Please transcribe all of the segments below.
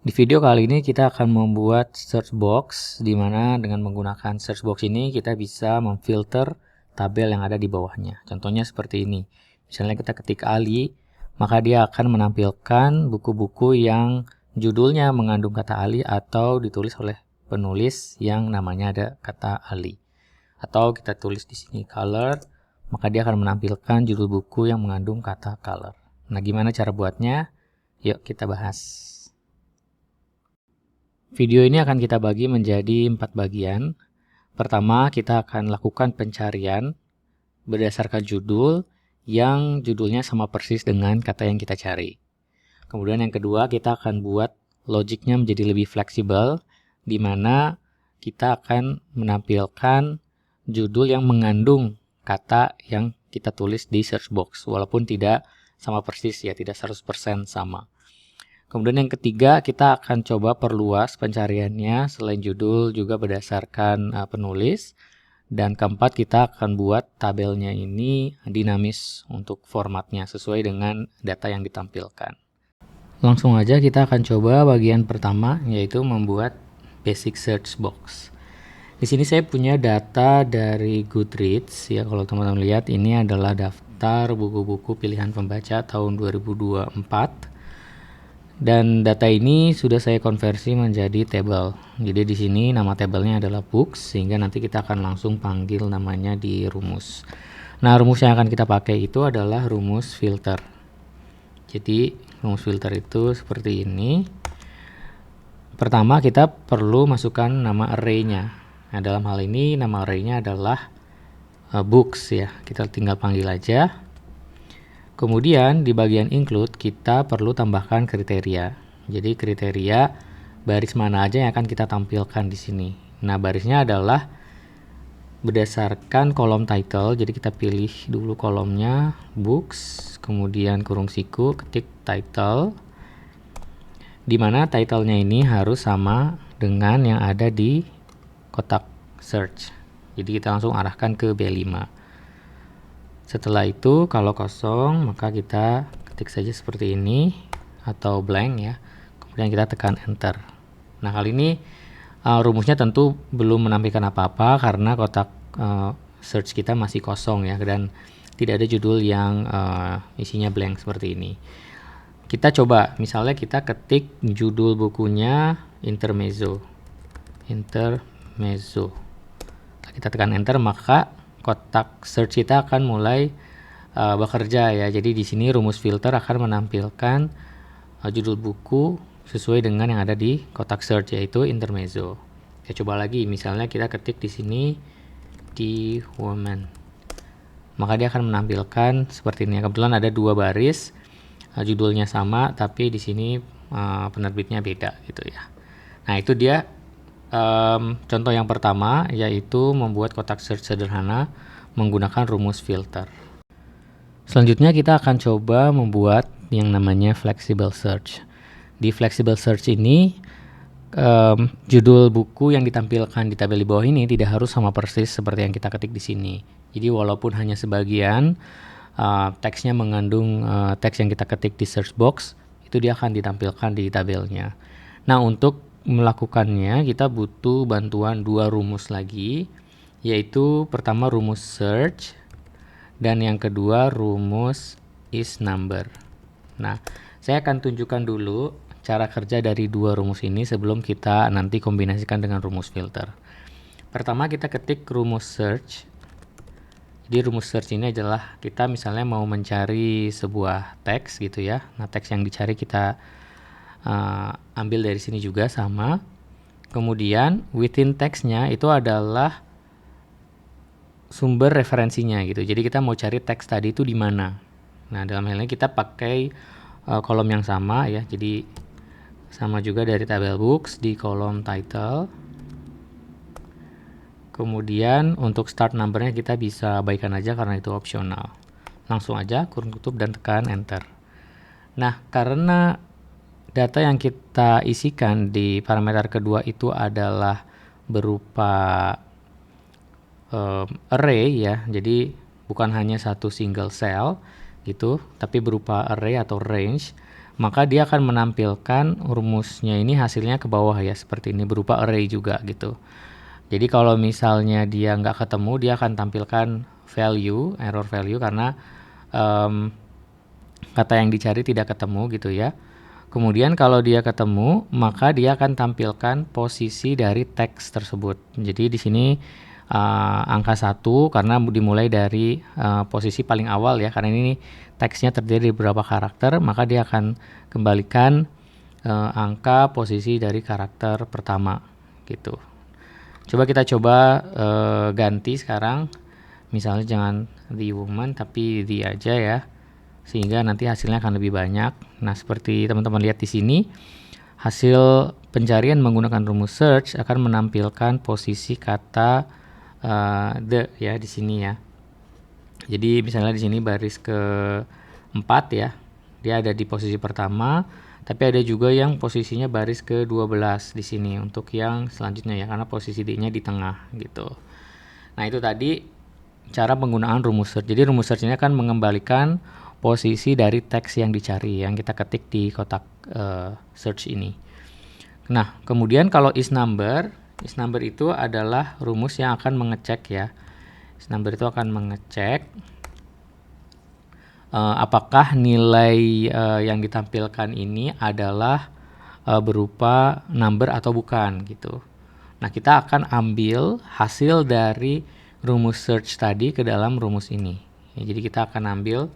Di video kali ini kita akan membuat search box, di mana dengan menggunakan search box ini kita bisa memfilter tabel yang ada di bawahnya. Contohnya seperti ini. Misalnya kita ketik Ali, maka dia akan menampilkan buku-buku yang judulnya mengandung kata Ali atau ditulis oleh penulis yang namanya ada kata Ali. Atau kita tulis di sini color, maka dia akan menampilkan judul buku yang mengandung kata color. Nah, gimana cara buatnya? Yuk kita bahas. Video ini akan kita bagi menjadi 4 bagian. Pertama, kita akan lakukan pencarian berdasarkan judul yang judulnya sama persis dengan kata yang kita cari. Kemudian yang kedua, kita akan buat logiknya menjadi lebih fleksibel, di mana kita akan menampilkan judul yang mengandung kata yang kita tulis di search box, walaupun tidak sama persis ya, tidak 100% sama. Kemudian yang ketiga, kita akan coba perluas pencariannya selain judul juga berdasarkan penulis. Dan keempat, kita akan buat tabelnya ini dinamis untuk formatnya sesuai dengan data yang ditampilkan. Langsung aja kita akan coba bagian pertama, yaitu membuat basic search box. Di sini saya punya data dari Goodreads ya. Kalau teman-teman lihat, ini adalah daftar buku-buku pilihan pembaca tahun 2024. Dan data ini sudah saya konversi menjadi table. Jadi di sini nama tabelnya adalah books, sehingga nanti kita akan langsung panggil namanya di rumus. Nah, rumus yang akan kita pakai itu adalah rumus filter. Jadi rumus filter itu seperti ini. Pertama, kita perlu masukkan nama array-nya. Nah, dalam hal ini nama array-nya adalah books ya. Kita tinggal panggil aja. Kemudian di bagian include kita perlu tambahkan kriteria. Jadi kriteria baris mana aja yang akan kita tampilkan di sini. Nah, barisnya adalah berdasarkan kolom title. Jadi kita pilih dulu kolomnya books, kemudian kurung siku, ketik title. Di mana titlenya ini harus sama dengan yang ada di kotak search. Jadi kita langsung arahkan ke B5. Setelah itu kalau kosong maka kita ketik saja seperti ini atau blank ya. Kemudian kita tekan enter. Nah, kali ini rumusnya tentu belum menampilkan apa-apa karena kotak search kita masih kosong ya, dan tidak ada judul yang isinya blank seperti ini. Kita coba, misalnya kita ketik judul bukunya Intermezzo. Kita tekan enter, maka kotak search kita akan mulai bekerja ya. Jadi di sini rumus filter akan menampilkan judul buku sesuai dengan yang ada di kotak search, yaitu Intermezzo. Kita coba lagi, misalnya kita ketik di sini di woman, maka dia akan menampilkan seperti ini. Kebetulan ada 2 baris, judulnya sama tapi di sini penerbitnya beda gitu ya. Nah, itu dia contoh yang pertama, yaitu membuat kotak search sederhana menggunakan rumus filter. Selanjutnya kita akan coba membuat yang namanya flexible search. Di flexible search ini judul buku yang ditampilkan di tabel di bawah ini tidak harus sama persis seperti yang kita ketik di sini. Jadi walaupun hanya sebagian teksnya mengandung teks yang kita ketik di search box, itu dia akan ditampilkan di tabelnya. Nah, untuk melakukannya kita butuh bantuan 2 rumus lagi, yaitu pertama rumus search dan yang kedua rumus isNumber. Nah, saya akan tunjukkan dulu cara kerja dari 2 rumus ini sebelum kita nanti kombinasikan dengan rumus filter. Pertama kita ketik rumus search. Jadi rumus search ini adalah kita misalnya mau mencari sebuah teks gitu ya. Nah, teks yang dicari kita ambil dari sini juga sama. Kemudian within teksnya itu adalah sumber referensinya gitu. Jadi kita mau cari teks tadi itu di mana. Nah, dalam hal ini kita pakai kolom yang sama ya. Jadi sama juga dari tabel books di kolom title. Kemudian untuk start numbernya kita bisa abaikan aja karena itu opsional. Langsung aja kurung tutup dan tekan enter. Nah, karena data yang kita isikan di parameter kedua itu adalah berupa array ya. Jadi bukan hanya satu single cell gitu, tapi berupa array atau range. maka dia akan menampilkan rumusnya ini hasilnya ke bawah ya, seperti ini berupa array juga gitu. Jadi kalau misalnya dia nggak ketemu, dia akan tampilkan value, error value karena kata yang dicari tidak ketemu gitu ya. Kemudian kalau dia ketemu, maka dia akan tampilkan posisi dari teks tersebut. Jadi di sini angka 1 karena dimulai dari posisi paling awal ya, karena ini teksnya terdiri dari beberapa karakter, maka dia akan kembalikan angka posisi dari karakter pertama gitu. Coba kita ganti sekarang, misalnya jangan the woman tapi the aja ya, sehingga nanti hasilnya akan lebih banyak. Nah, seperti teman-teman lihat di sini, hasil pencarian menggunakan rumus search akan menampilkan posisi kata the ya di sini ya. Jadi misalnya di sini baris ke-4 ya, dia ada di posisi pertama, tapi ada juga yang posisinya baris ke-12 di sini untuk yang selanjutnya ya, karena posisi D-nya di tengah gitu. Nah, itu tadi cara penggunaan rumus search. Jadi rumus search ini akan mengembalikan posisi dari teks yang dicari yang kita ketik di kotak search ini. Nah, kemudian kalau is number itu adalah rumus yang akan mengecek ya. Is number itu akan mengecek apakah nilai yang ditampilkan ini adalah berupa number atau bukan gitu. Nah, kita akan ambil hasil dari rumus search tadi ke dalam rumus ini. Ya, jadi kita akan ambil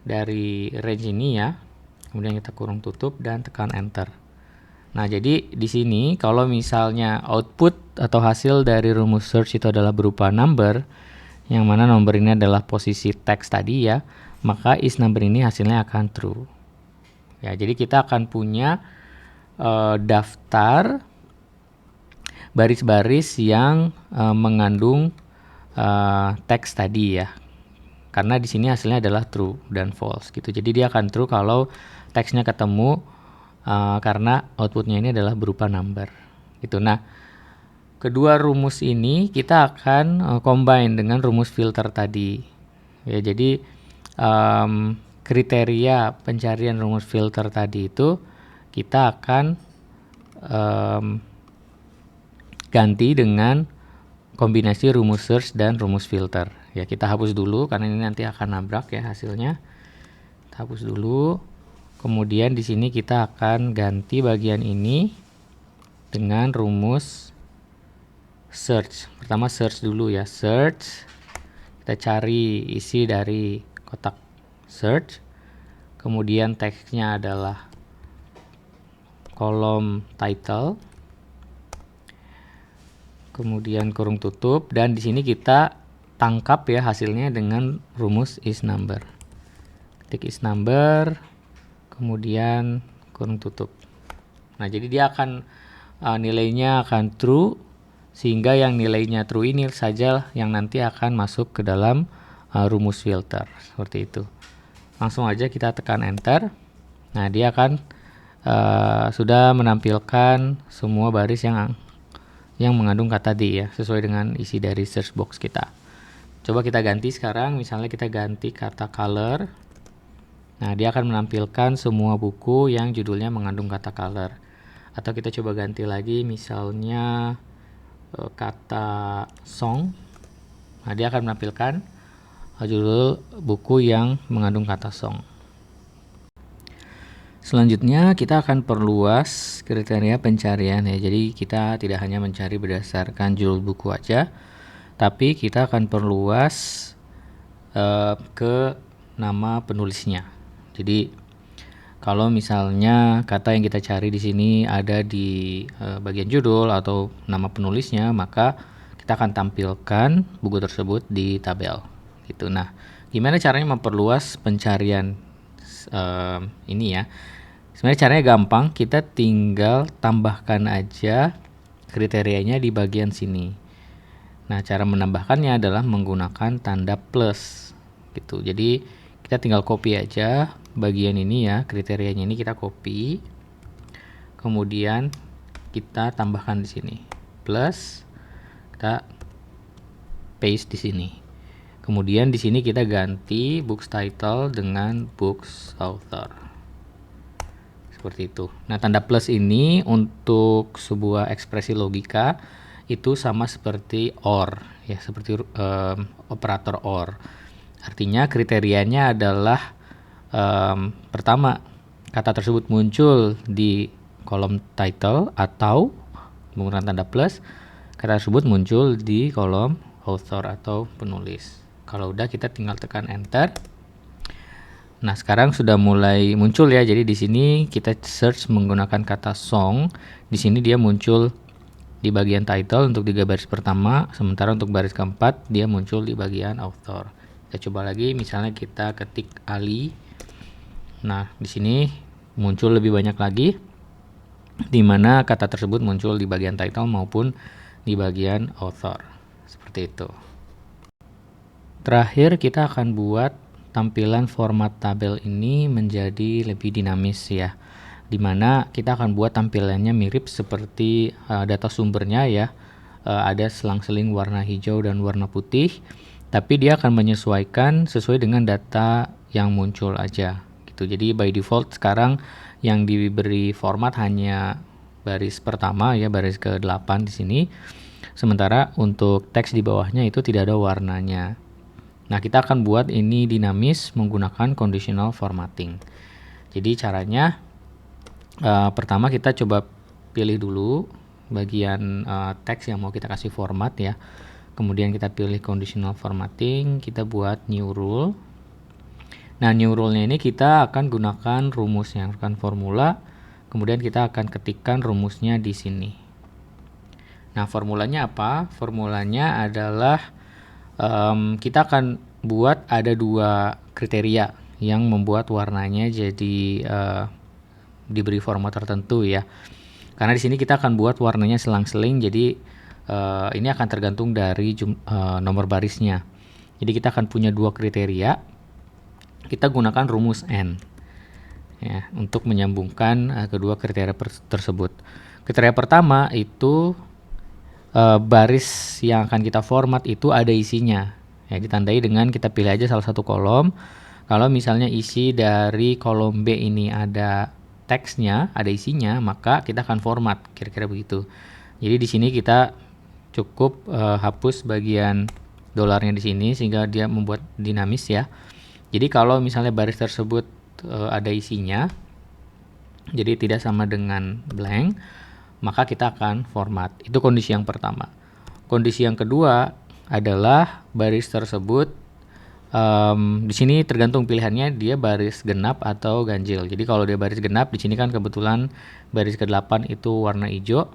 dari range ini ya, kemudian kita kurung tutup dan tekan enter. Nah, jadi di sini kalau misalnya output atau hasil dari rumus search itu adalah berupa number, yang mana nomor ini adalah posisi teks tadi ya, maka is number ini hasilnya akan true. Ya, jadi kita akan punya daftar baris-baris yang mengandung teks tadi ya. Karena di sini hasilnya adalah true dan false gitu. Jadi dia akan true kalau teksnya ketemu karena outputnya ini adalah berupa number gitu. Nah, kedua rumus ini kita akan combine dengan rumus filter tadi. Ya, jadi kriteria pencarian rumus filter tadi itu kita akan ganti dengan kombinasi rumus search dan rumus filter. Ya, kita hapus dulu karena ini nanti akan nabrak ya hasilnya. Kita hapus dulu. Kemudian di sini kita akan ganti bagian ini dengan rumus search. Pertama search dulu ya, search. Kita cari isi dari kotak search. Kemudian teksnya adalah kolom title. Kemudian kurung tutup dan di sini kita tangkap ya hasilnya dengan rumus is number. Ketik is number, kemudian kurung tutup. Nah, jadi dia akan nilainya akan true, sehingga yang nilainya true ini saja yang nanti akan masuk ke dalam rumus filter seperti itu. Langsung aja kita tekan enter. Nah, dia akan sudah menampilkan semua baris yang mengandung kata D ya, sesuai dengan isi dari search box kita. Coba kita ganti sekarang, misalnya kita ganti kata color. Nah, dia akan menampilkan semua buku yang judulnya mengandung kata color. Atau kita coba ganti lagi, misalnya kata song. Nah, dia akan menampilkan judul buku yang mengandung kata song. Selanjutnya kita akan perluas kriteria pencarian ya. Jadi kita tidak hanya mencari berdasarkan judul buku aja, tapi kita akan perluas ke nama penulisnya. Jadi kalau misalnya kata yang kita cari di sini ada di bagian judul atau nama penulisnya, maka kita akan tampilkan buku tersebut di tabel. Gitu. Nah, gimana caranya memperluas pencarian ini ya? Sebenarnya caranya gampang, kita tinggal tambahkan aja kriterianya di bagian sini. Nah, cara menambahkannya adalah menggunakan tanda plus gitu. Jadi kita tinggal copy aja bagian ini ya, kriterianya ini kita copy. Kemudian kita tambahkan di sini. Plus kita paste di sini. Kemudian di sini kita ganti books title dengan books author. seperti itu. Nah, tanda plus ini untuk sebuah ekspresi logika itu sama seperti OR ya, seperti operator OR. Artinya kriterianya adalah pertama, kata tersebut muncul di kolom title atau menggunakan tanda plus, kata tersebut muncul di kolom author atau penulis. Kalau udah kita tinggal tekan enter. Nah, sekarang sudah mulai muncul ya. Jadi di sini kita search menggunakan kata song. Di sini dia muncul di bagian title untuk 3 baris pertama, sementara untuk baris keempat dia muncul di bagian author. Kita coba lagi, misalnya kita ketik Ali. Nah, di sini muncul lebih banyak lagi, di mana kata tersebut muncul di bagian title maupun di bagian author. Seperti itu. Terakhir kita akan buat tampilan format tabel ini menjadi lebih dinamis ya, dimana kita akan buat tampilannya mirip seperti data sumbernya ya, ada selang-seling warna hijau dan warna putih, tapi dia akan menyesuaikan sesuai dengan data yang muncul aja gitu. Jadi by default sekarang yang diberi format hanya baris pertama ya, baris ke-8 di sini, sementara untuk teks di bawahnya itu tidak ada warnanya. Nah, kita akan buat ini dinamis menggunakan conditional formatting. Jadi caranya pertama kita coba pilih dulu bagian teks yang mau kita kasih format ya. Kemudian kita pilih conditional formatting, kita buat new rule. Nah, new rule-nya ini kita akan gunakan rumusnya, bukan formula. Kemudian kita akan ketikkan rumusnya di sini. Nah, formulanya apa? Formulanya adalah kita akan buat ada 2 kriteria yang membuat warnanya jadi diberi format tertentu ya. Karena di sini kita akan buat warnanya selang-seling, jadi ini akan tergantung dari nomor barisnya. Jadi kita akan punya 2 kriteria. Kita gunakan rumus N ya untuk menyambungkan kedua kriteria tersebut. Kriteria pertama itu baris yang akan kita format itu ada isinya ya, ditandai dengan kita pilih aja salah satu kolom. Kalau misalnya isi dari kolom B ini ada teksnya, ada isinya, maka kita akan format kira-kira begitu. Jadi di sini kita cukup hapus bagian dolarnya di sini sehingga dia membuat dinamis ya. Jadi kalau misalnya baris tersebut ada isinya, jadi tidak sama dengan blank, maka kita akan format. Itu kondisi yang pertama. Kondisi yang kedua adalah baris tersebut di sini tergantung pilihannya, dia baris genap atau ganjil. Jadi kalau dia baris genap, di sini kan kebetulan baris ke-8 itu warna hijau.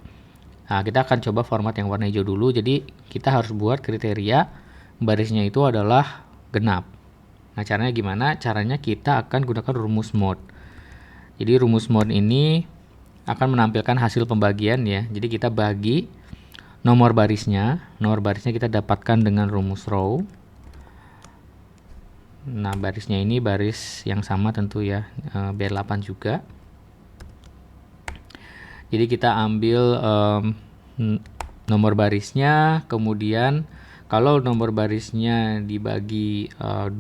Nah, kita akan coba format yang warna hijau dulu. Jadi kita harus buat kriteria barisnya itu adalah genap. Nah, caranya gimana? Caranya kita akan gunakan rumus mode. Jadi rumus mode ini akan menampilkan hasil pembagian ya. Jadi kita bagi nomor barisnya kita dapatkan dengan rumus row. Nah, barisnya ini baris yang sama tentu ya, B8 juga. Jadi kita ambil nomor barisnya, kemudian kalau nomor barisnya dibagi 2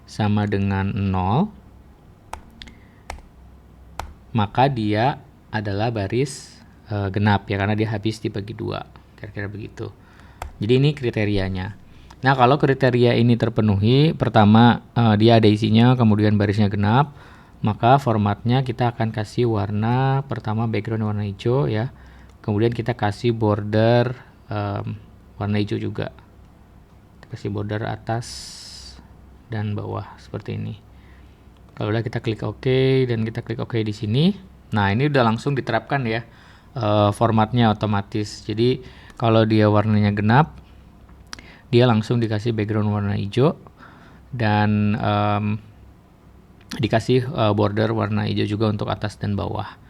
sama dengan 0, maka dia adalah baris genap ya, karena dia habis dibagi 2, kira-kira begitu. Jadi ini kriterianya. Nah, kalau kriteria ini terpenuhi, pertama dia ada isinya, kemudian barisnya genap, maka formatnya kita akan kasih warna pertama background warna hijau ya, kemudian kita kasih border warna hijau juga, kita kasih border atas dan bawah seperti ini. Kalau udah kita klik OK dan kita klik OK di sini. Nah, ini udah langsung diterapkan ya formatnya otomatis. Jadi kalau dia warnanya genap, dia langsung dikasih background warna hijau dan dikasih border warna hijau juga untuk atas dan bawah.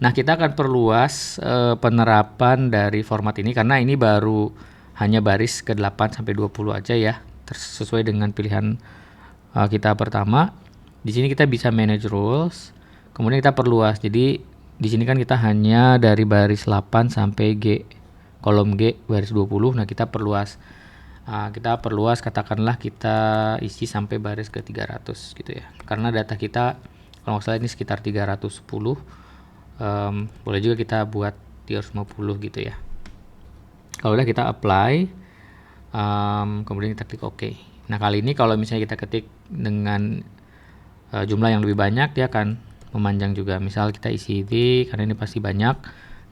Nah, kita akan perluas penerapan dari format ini karena ini baru hanya baris ke-8 sampai 20 aja ya, sesuai dengan pilihan kita pertama. Di sini kita bisa manage rules, kemudian kita perluas. Jadi di sini kan kita hanya dari baris 8 sampai G, kolom G baris 20. Nah, kita perluas. Katakanlah kita isi sampai baris ke 300 gitu ya. Karena data kita Kalau nggak salah ini sekitar 310. Boleh juga kita buat 350 gitu ya. Kalau udah kita apply, kemudian kita klik OK. Nah kali ini kalau misalnya kita ketik dengan jumlah yang lebih banyak, dia akan memanjang juga. Misal kita isi ini, karena ini pasti banyak.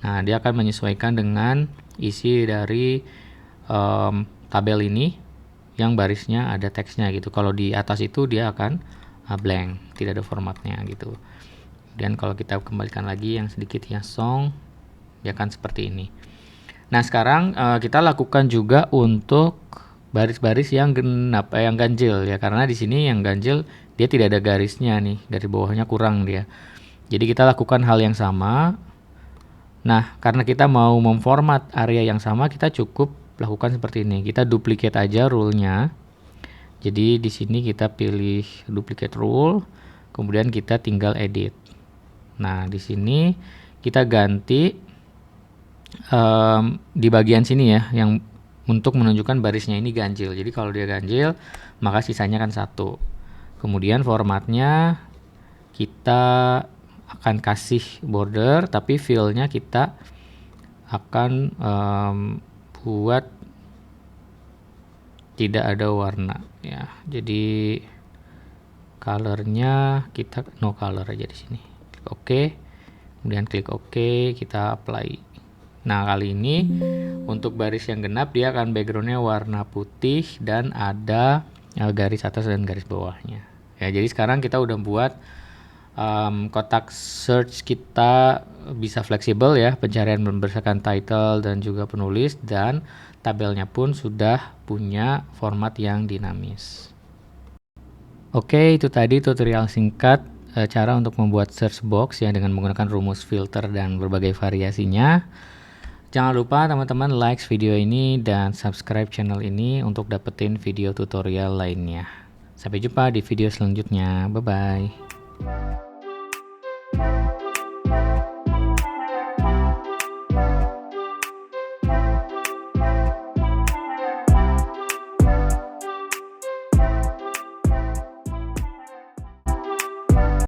Nah dia akan menyesuaikan dengan isi dari tabel ini yang barisnya ada teksnya gitu. Kalau di atas itu dia akan blank, tidak ada formatnya gitu. Dan kalau kita kembalikan lagi yang sedikit ya song, dia akan seperti ini. Nah sekarang kita lakukan juga untuk baris-baris yang genap, yang ganjil ya, karena di sini yang ganjil dia tidak ada garisnya nih, dari bawahnya kurang dia. Jadi kita lakukan hal yang sama. Nah karena kita mau memformat area yang sama, kita cukup lakukan seperti ini. Kita duplicate aja rule-nya. Jadi di sini kita pilih duplicate rule, kemudian kita tinggal edit. Nah di sini kita ganti di bagian sini ya, yang untuk menunjukkan barisnya ini ganjil. Jadi kalau dia ganjil, maka sisanya kan 1. Kemudian formatnya kita akan kasih border, tapi fill-nya kita akan buat tidak ada warna ya. Jadi colornya kita no color aja di sini. Klik OK, kemudian klik OK, kita apply. Nah kali ini untuk baris yang genap dia akan backgroundnya warna putih dan ada garis atas dan garis bawahnya ya. Jadi sekarang kita udah buat kotak search kita bisa fleksibel ya, pencarian berdasarkan title dan juga penulis, dan tabelnya pun sudah punya format yang dinamis. Oke, itu tadi tutorial singkat cara untuk membuat search box ya dengan menggunakan rumus filter dan berbagai variasinya. Jangan lupa teman-teman like video ini dan subscribe channel ini untuk dapetin video tutorial lainnya. Sampai jumpa di video selanjutnya. Bye bye.